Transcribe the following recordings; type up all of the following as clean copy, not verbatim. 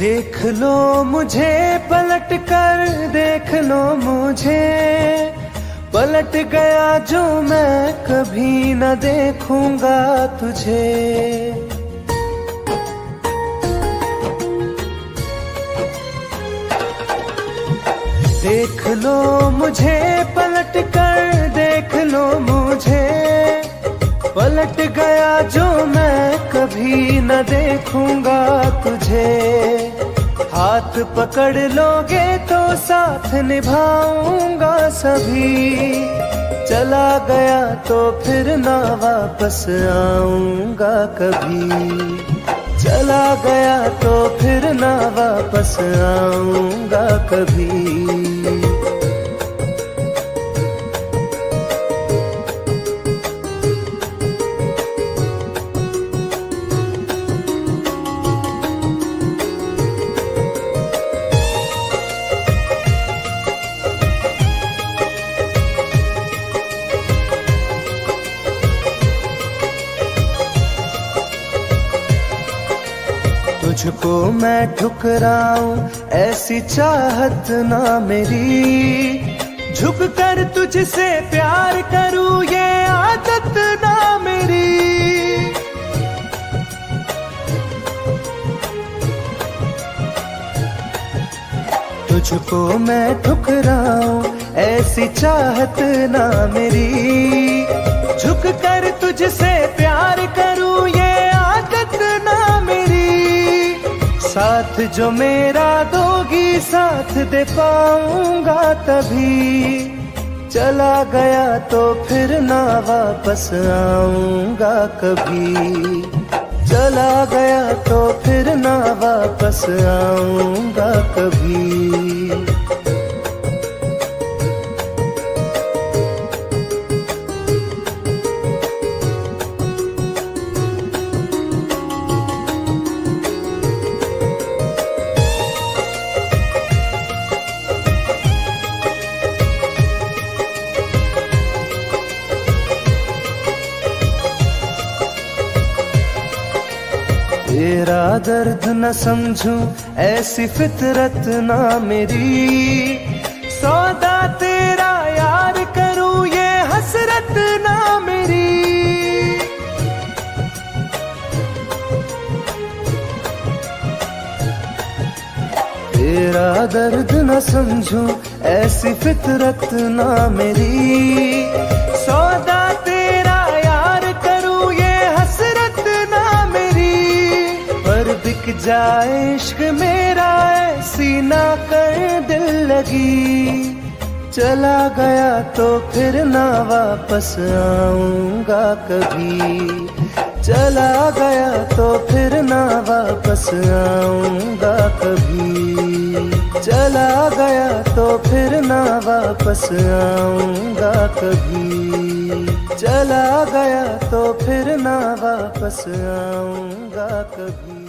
देख लो मुझे पलट कर, देख लो मुझे, पलट गया जो मैं कभी न देखूंगा तुझे। देख लो मुझे पलट कर, देख लो मुझे, पलट गया जो मैं कभी न देखूंगा तुझे। हाथ पकड़ लोगे तो साथ निभाऊंगा सभी, चला गया तो फिर ना वापस आऊंगा कभी। चला गया तो फिर ना वापस आऊंगा कभी। तुझको मैं ठुकराऊं ऐसी चाहत ना मेरी, झुक कर तुझसे प्यार करूं ये आदत ना मेरी। तुझको मैं ठुकराऊं ऐसी चाहत ना मेरी, झुक कर तुझसे प्यार करूं ये आदत ना मेरी। साथ जो मेरा दोगी साथ दे पाऊंगा तभी, चला गया तो फिर ना वापस आऊंगा कभी। चला गया तो फिर ना वापस आऊंगा कभी। तेरा दर्द न समझूं ऐसी फितरत ना मेरी, सौदा तेरा यार करूं ये हसरत ना मेरी। तेरा दर्द न समझूं ऐसी फितरत ना मेरी, सौदा तेरा यार करूं ये हसरत ना मेरी। पर बिक जाए इश्क मेरा ऐसी ना कर दिल लगी, चला गया तो फिर ना वापस आऊंगा कभी। चला गया तो फिर ना वापस आऊंगा कभी। चला गया तो फिर ना वापस आऊंगा कभी। चला गया तो फिर ना वापस आऊंगा कभी।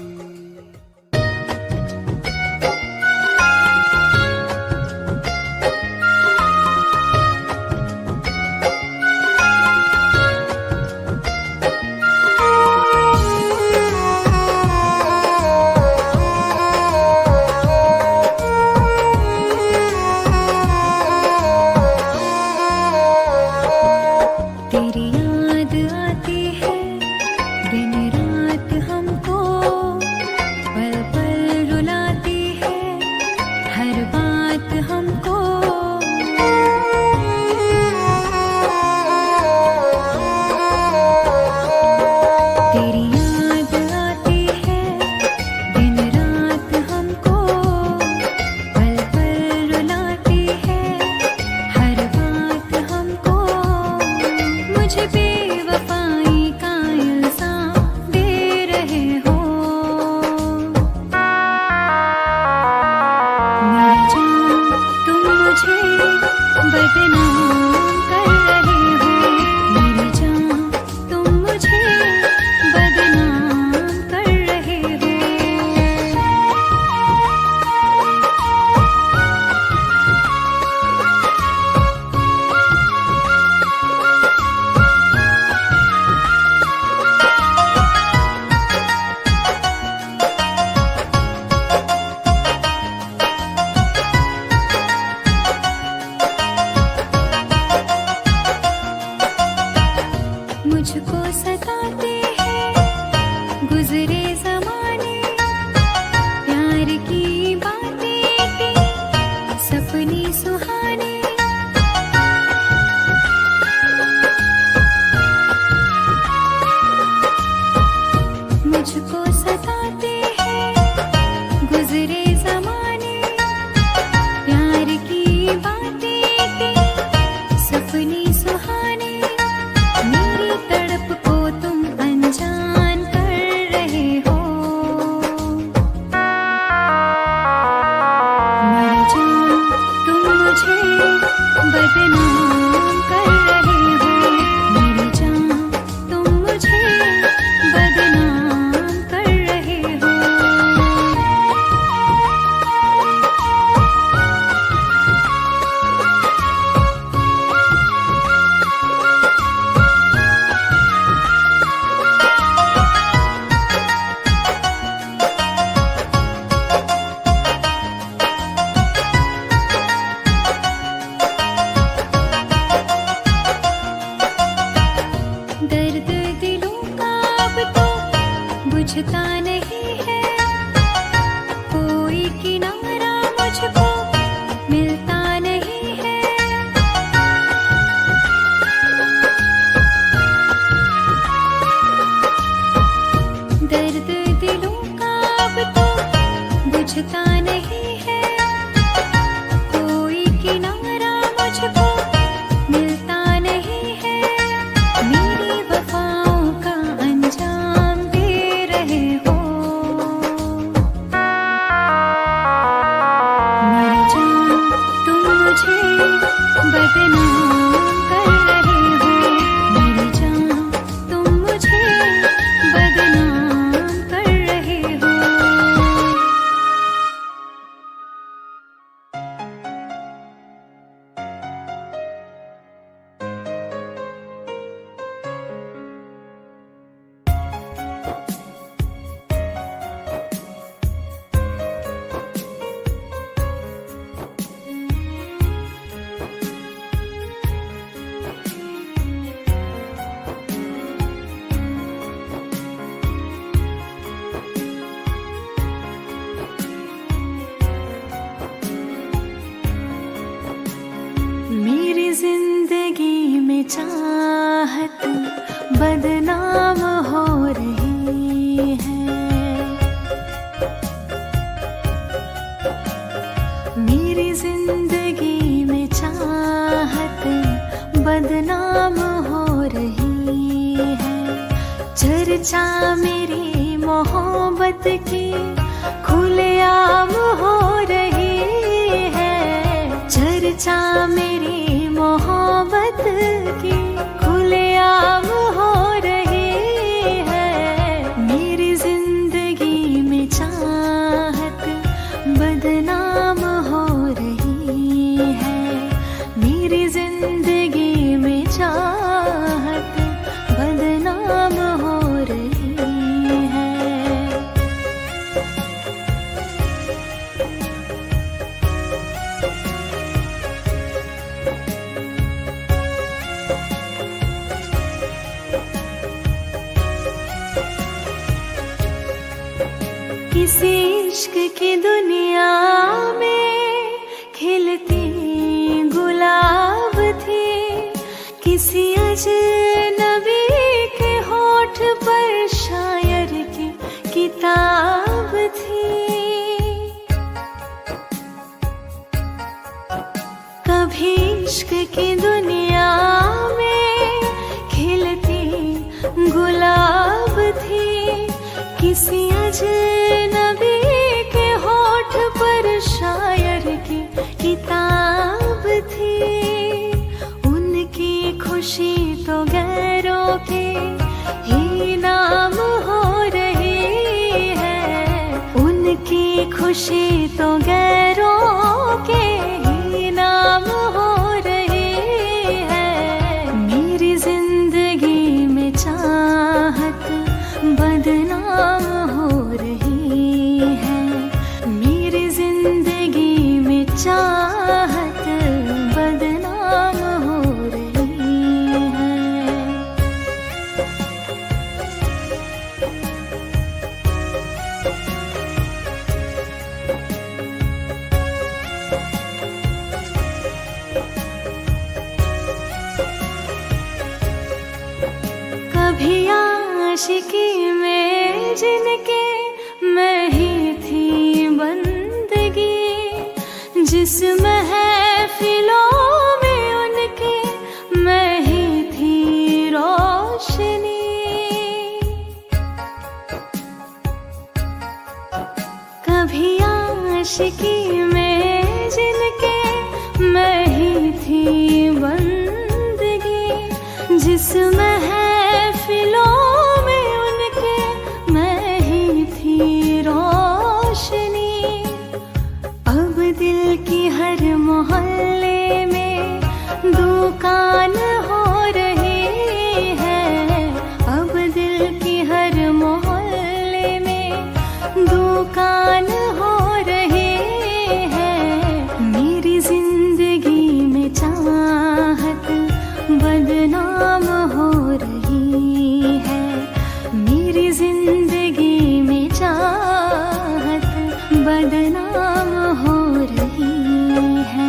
मिलता नहीं है। दर्द दिलों का अब तो बुझता नहीं है, कोई किनारा मुझको मिलता नहीं है। मेरी वफाओं का अंजाम दे रहे हो, मेरी जान तुम मुझे बदनाम कर रहे हो, मेरी जान तुम मुझे बदनाम कर रहे हो। मेरी जिंदगी में चाहत बदनाम हो रही है, मेरी जिंदगी में चाहत बदनाम हो रही है। चर्चा मेरी मोहब्बत की खुलेआम हो रही है, चर्चा मेरी मोहब्बत की खुलेआम हो रही है। मेरी जिंदगी में चाहत बदनाम हो रही है, मेरी जिंदगी में चाहत बदनाम हो रही है। किसी इश्क की दुनिया में खिलती गुलाब थी, किसी अजनबी के होठ पर शायर की किताब थी। कभी इश्क की दुनिया में खिलती गुलाब थी, किसी अजनबी के होठ पर शायर की किताब थी। उनकी खुशी तो गैरों के ही नाम हो रही है, उनकी खुशी तो गैरों के ही नाम हो रही है। मेरी जिंदगी में चाहत बदनाम हो रही है, मेरी जिंदगी में चाहत बदनाम हो रही है। कभी आशिकी में जिनके मैं ही थी बंदगी, जिस महफिलों में उनके मैं ही थी रोशनी। कभी आशिकी में जिनके मैं ही थी बंदगी, जिस महफिलों में उनके मैं ही थी रोशनी। अब दिल की हर मोहल्ले में दुकान हो रही है, अब दिल की हर मोहल्ले में दुकान हो रही है। मेरी जिंदगी में चाहत बदनाम हो रही है, मेरी जिंदगी में चाहत बदनाम हो रही है।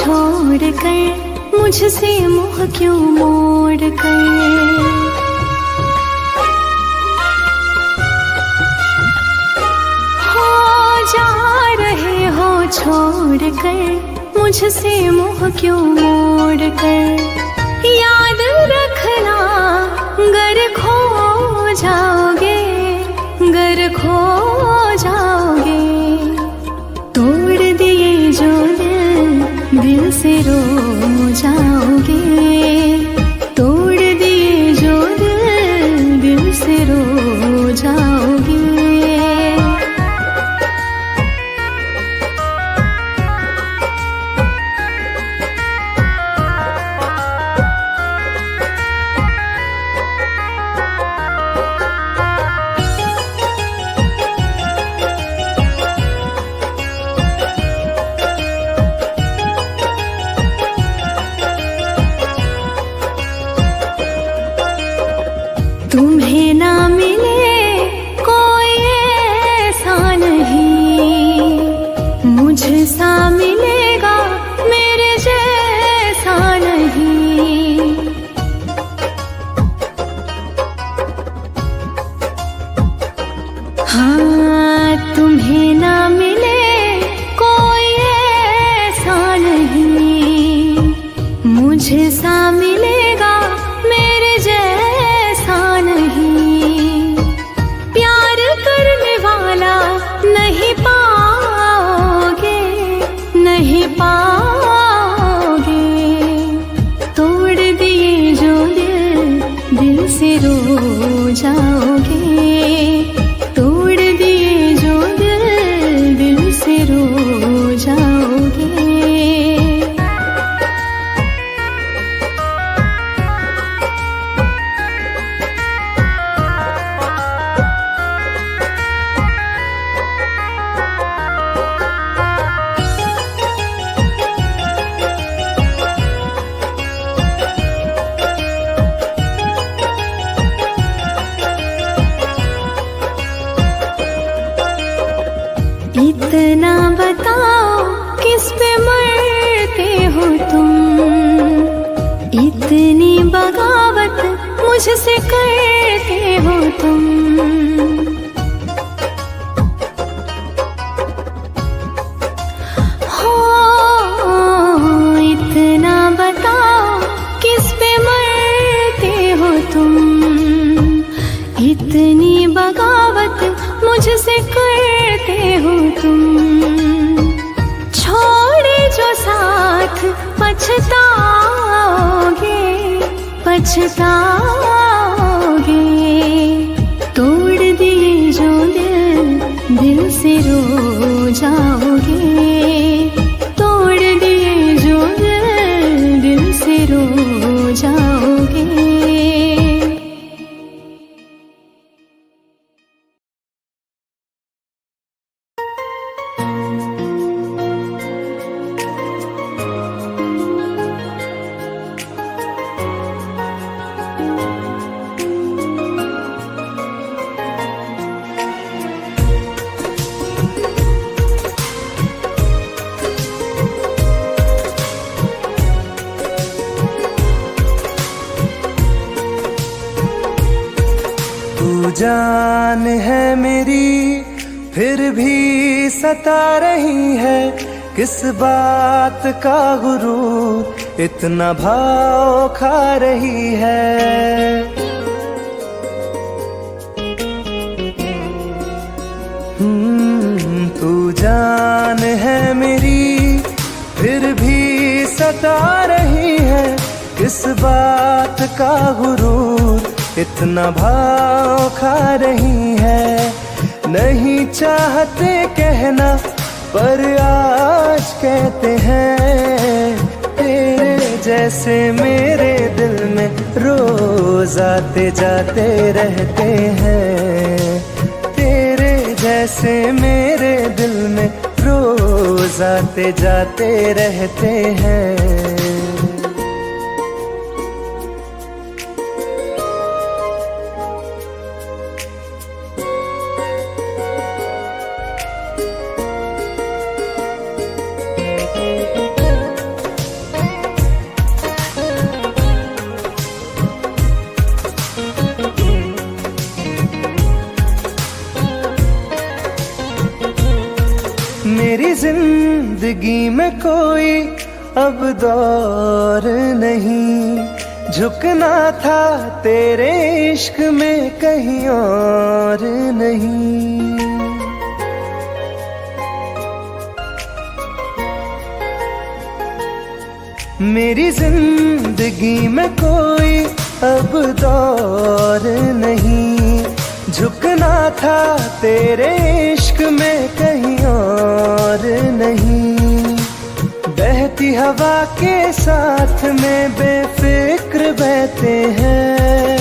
छोड़ कर, मुझसे मुँह क्यों मोड़ कर। हो जा रहे हो छोड़ कर, मुझसे मुँह क्यों मोड़ कर। याद रखना गर खो जाओगे, गर खो जाओगे। तोड़ दिए जो दिल, दिल से रो जाओगे। तोड़ दिए जो दिल, दिल से रो जाओगे। तुम्हें ना मिले कोई ऐसा नहीं, मुझसा मिलेगा मेरे जैसा नहीं। हाँ तुम्हें ना मिले कोई ऐसा नहीं, मुझसा मिलेगा मेरे जैसा नहीं। प्यार करने वाला नहीं पाओगे, नहीं पाओगे। तोड़ दिए जो दिल, दिल से रो जाओगे। तोड़ दिए जो दिल, दिल से रो जाओगे। इतना बताओ किस पे मरते हो तुम, इतनी बगावत मुझसे करते हो तुम। हो इतना बताओ किस पे मरते हो तुम, इतनी बगावत मुझसे करते हो तुम। छोड़े जो साथ पछताओगे, पछताओगे। तोड़ दिए जो दिल, दिल से रो जाओगे। तोड़ दिए जो दिल, दिल से रो जाओगे। जान है मेरी फिर भी सता रही है, किस बात का गुरूर इतना भाव खा रही है। तू जान है मेरी फिर भी सता रही है, किस बात का गुरूर इतना भाव खा रही है। नहीं चाहते कहना पर आज कहते हैं, तेरे जैसे मेरे दिल में रोज आते जाते रहते हैं। तेरे जैसे मेरे दिल में रोज आते जाते रहते हैं। मेरी जिंदगी में कोई अब दौर नहीं, झुकना था तेरे इश्क में कहीं और नहीं। मेरी जिंदगी में कोई अब दौर नहीं, झुकना था तेरे इश्क में कहीं और नहीं। बहती हवा के साथ में बेफिक्र बहते हैं,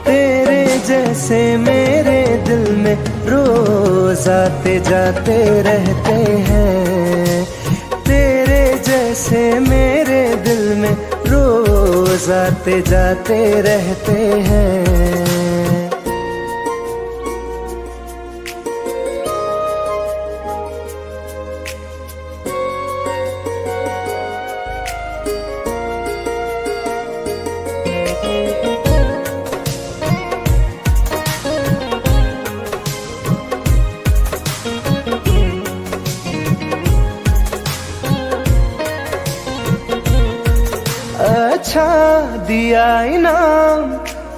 तेरे जैसे मेरे दिल में रोज आते जाते रहते हैं। तेरे जैसे मेरे दिल में रोज आते जाते रहते हैं। अच्छा दिया इनाम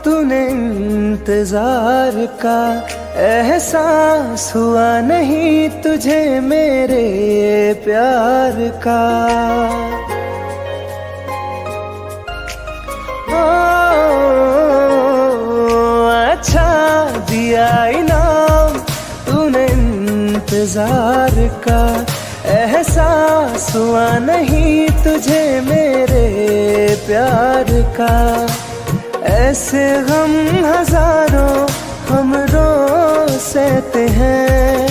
तूने इंतजार का, एहसास हुआ नहीं तुझे मेरे प्यार का। अच्छा दिया इनाम तूने इंतजार का, एहसास हुआ नहीं तुझे मेरे प्यार का। ऐसे गम हजारों हम रोज सहते हैं,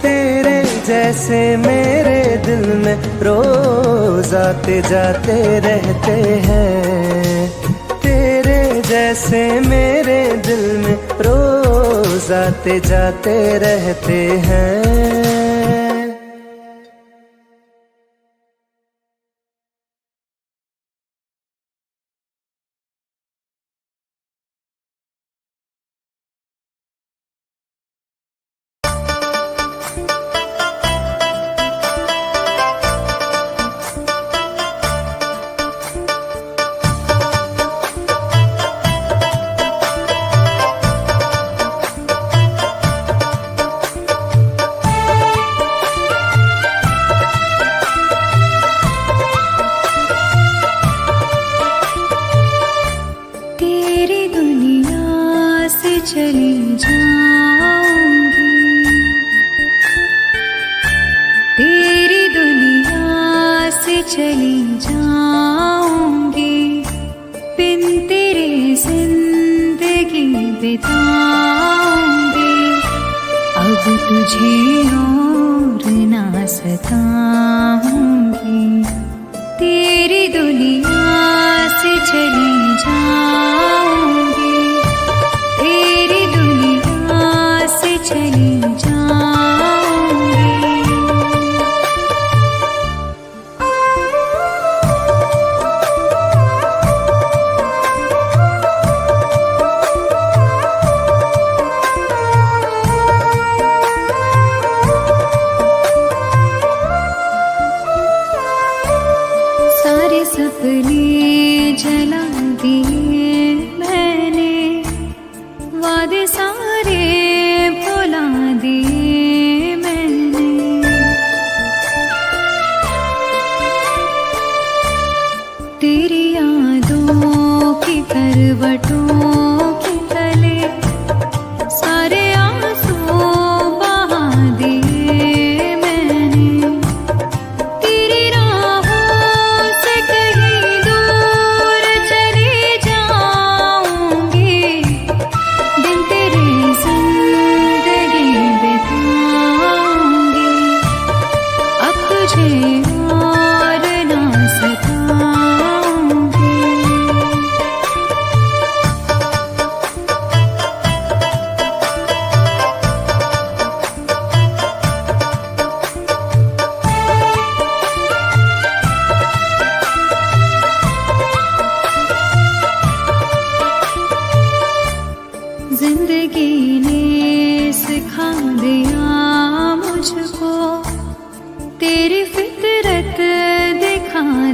तेरे जैसे मेरे दिल में रोज आते जाते रहते हैं। तेरे जैसे मेरे दिल में रोज आते जाते रहते हैं। चली जाऊंगी, तेरी दुनिया से चली जाऊंगी, बिन तेरे जिंदगी बिताऊंगी। अब तुझे और ना सताऊंगी, तेरी दुनिया से चली जाऊंगी, तेरी दुनिया से चली जाऊंगी। सारे सपने जला दिए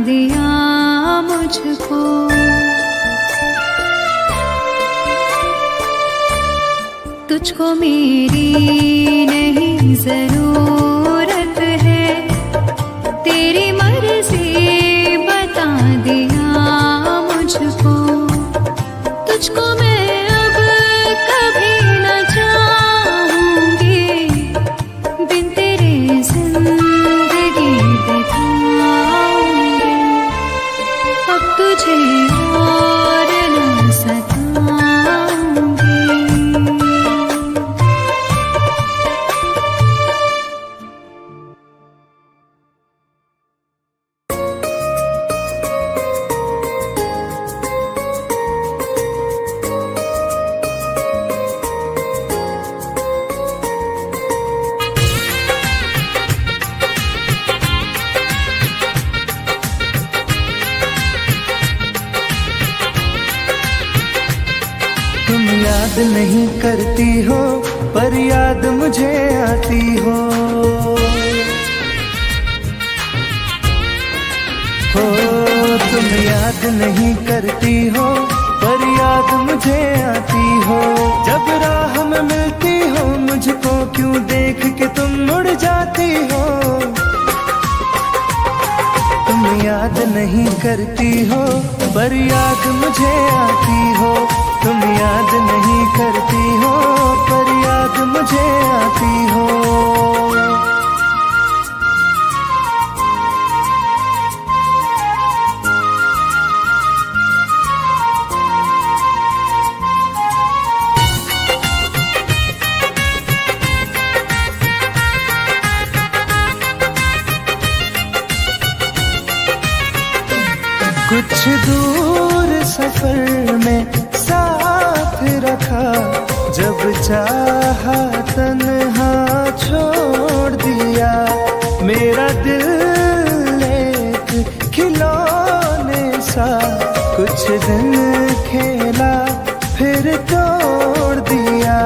दिया मुझको। तुझको मेरी नहीं जरूरत है, तेरी मर्जी बता दिया मुझको। तुझको मैं अब कभी न चाहूंगी, बिन तेरे जिंदगी बिताऊंगी। अब तुझे और न सताऊंगी। तुम याद नहीं करती हो पर याद मुझे आती हो। तुम याद नहीं करती हो पर याद मुझे आती हो। जब राह में मिलती हो मुझको क्यों देख के तुम मुड़ जाती हो। तुम याद नहीं करती हो पर याद मुझे आती हो। तुम याद नहीं करती हो पर याद मुझे आती हो। कुछ दूर सफर में साथ रखा, जब चाहा तन्हा छोड़ दिया। मेरा दिल एक खिलौने सा कुछ दिन खेला फिर तोड़ दिया।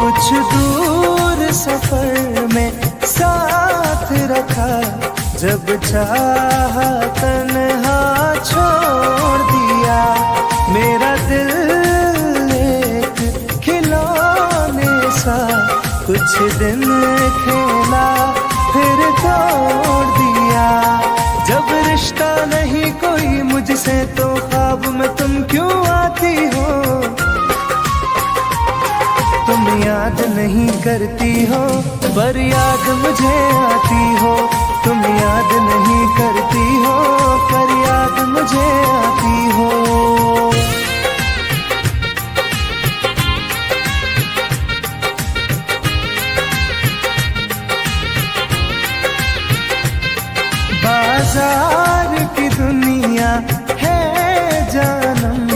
कुछ दूर सफर में साथ रखा, जब चाहा तन्हा छोड़ दिया। मेरा दिल एक खिलौने सा कुछ दिन खेला फिर तोड़ दिया। जब रिश्ता नहीं कोई मुझसे तो ख्वाब में तुम क्यों आती हो। तुम याद नहीं करती हो पर याद मुझे आती हो। तुम याद नहीं करती हो पर याद मुझे आती हो। बाजार की दुनिया है जानम,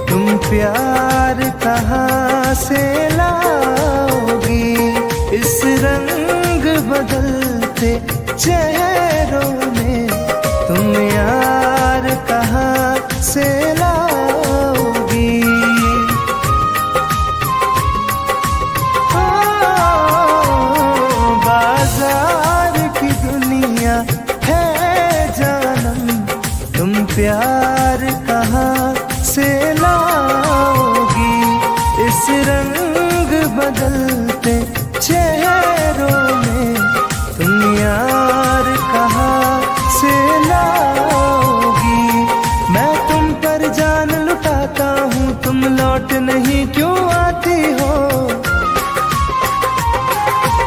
तुम प्यार कहाँ से लाओगी। इस रंग बदलते चेहरों में तुम यार कहाँ से लाओगी। बाजार की दुनिया है जानम, तुम प्यार कहाँ से लाओगी। इस रंग बदलते चेहरों में तुम यार कहाँ से लाओगी। मैं तुम पर जान लुटाता हूँ, तुम लौट नहीं क्यों आती हो।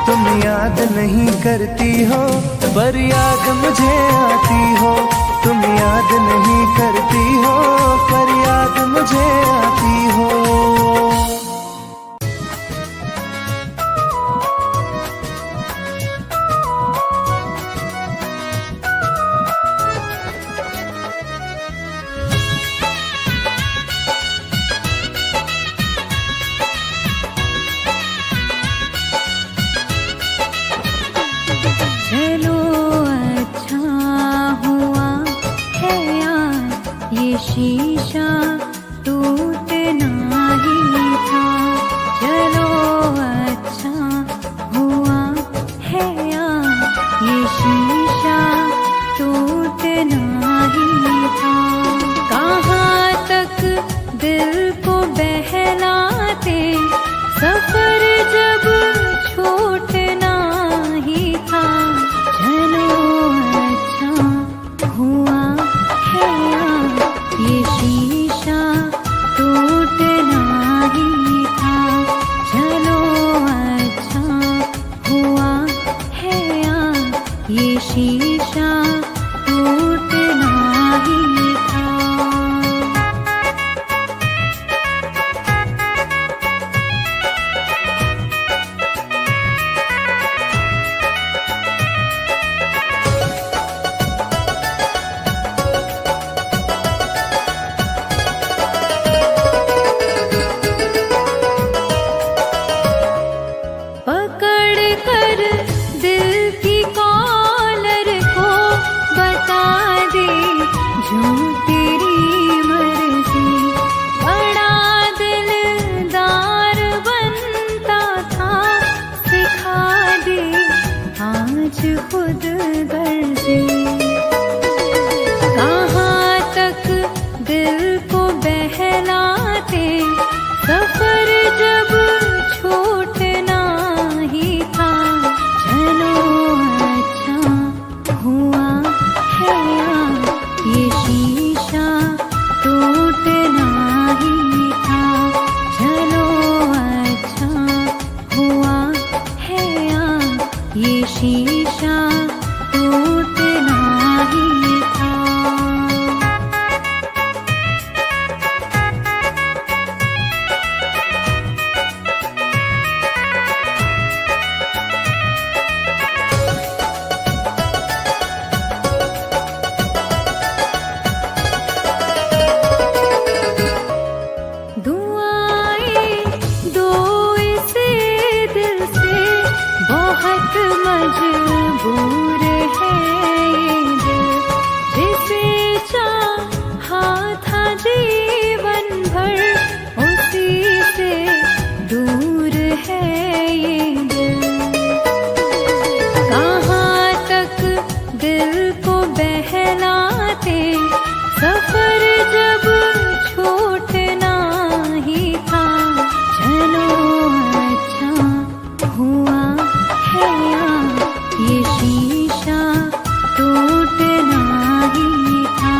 तुम याद नहीं करती हो पर याद मुझे आती हो। तुम याद नहीं करती हो पर याद मुझे आती हो। चलो अच्छा हुआ है यार, ये शीशा टूट ना थे, सफर जब छूटना ही था। चलो अच्छा हुआ है ये शीशा टूटना ही था। चलो अच्छा हुआ है ये शीशा टूटना ही था। दुआएं दो इसे दिल से, बहुत मजबूर है ये दिल, जिसे चाहा था जीवन भर, उसी से दूर है ये दिल। कहाँ तक दिल को बहलाते, सफर जब छूटना ही था। चलो अच्छा हुआ है ये शीशा टूटना ही था।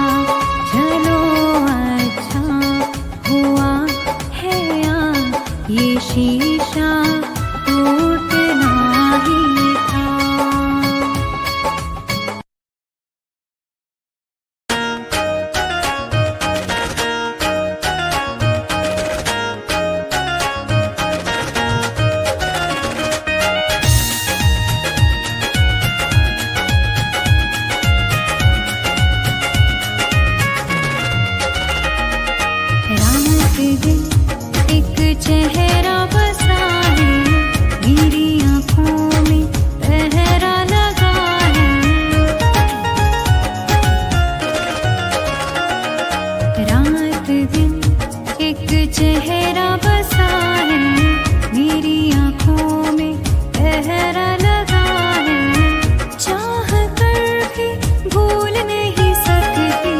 चलो अच्छा हुआ है ये शीशा टूटना ही था। रात दिन एक चेहरा बसा है, मेरी आँखों में पहरा लगा है। रात दिन एक चेहरा बसा है, मेरी आँखों में पहरा लगा है। चाह कर भी भूल नहीं सकती,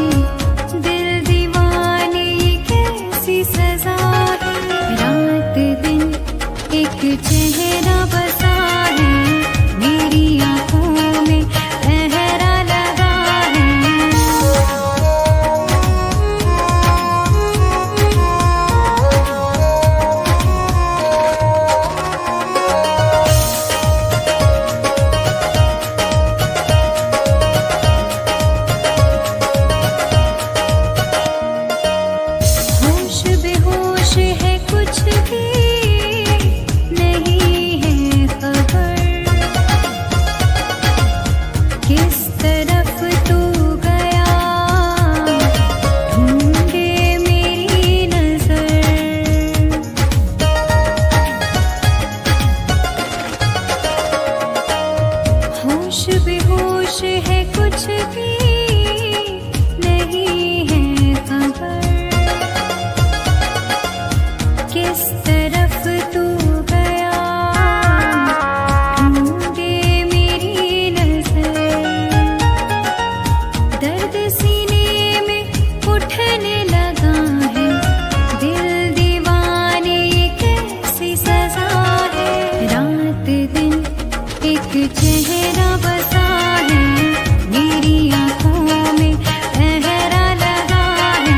दिल दीवाने कैसी सजा है। रात दिन एक चेहरा बसा है, मेरी आँखों में पहरा लगा है। होश बेहोश है, कुछ भी नहीं है खबर, किस तरफ तू गया ढूंढे मेरी नजर। होश बेहोश है, कुछ भी नहीं है खबर, किस तरफ तू गया ढूंढे मेरी नजर। दर्द सीने में उठने लगा है, दिल दीवाने ये कैसी सजा है। रात दिन एक चेहरा बसा है, मेरी आँखों में पहरा लगा है।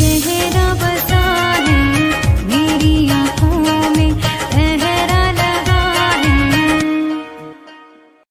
चेहरा बसा है मेरी आँखों